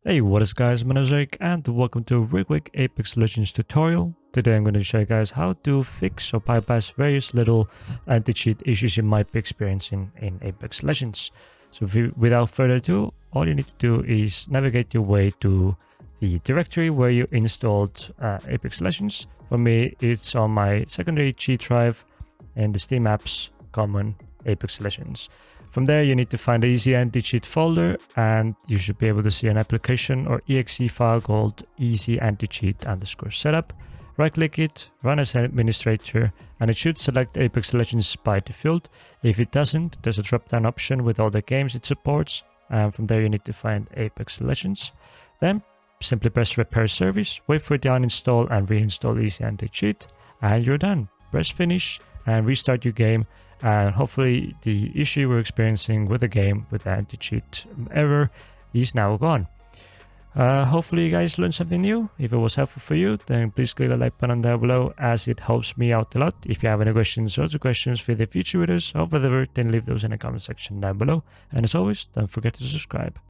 Hey, what is guys, my name is Eric and welcome to a real quick Apex Legends tutorial. Today I'm going to show you guys how to fix or bypass various little anti-cheat issues you might be experiencing in Apex Legends. So without further ado, all you need to do is navigate your way to the directory where you installed Apex Legends. For me, it's on my secondary cheat drive in the Steam apps common Apex Legends. From there, you need to find the EasyAntiCheat folder, and you should be able to see an application or exe file called EasyAntiCheat_setup. Right-click it, run as administrator, and it should select Apex Legends by default. If it doesn't, there's a drop-down option with all the games it supports, and from there you need to find Apex Legends. Then simply press Repair Service, wait for it to uninstall and reinstall EasyAntiCheat, and you're done. Press Finish and restart your game. And hopefully the issue we're experiencing with the game with the anti-cheat error is now gone. Hopefully you guys learned something new. If it was helpful for you, then please click the like button down below, as it helps me out a lot. If you have any questions or other questions for the future videos or whatever, then leave those in the comment section down below. And as always, don't forget to subscribe.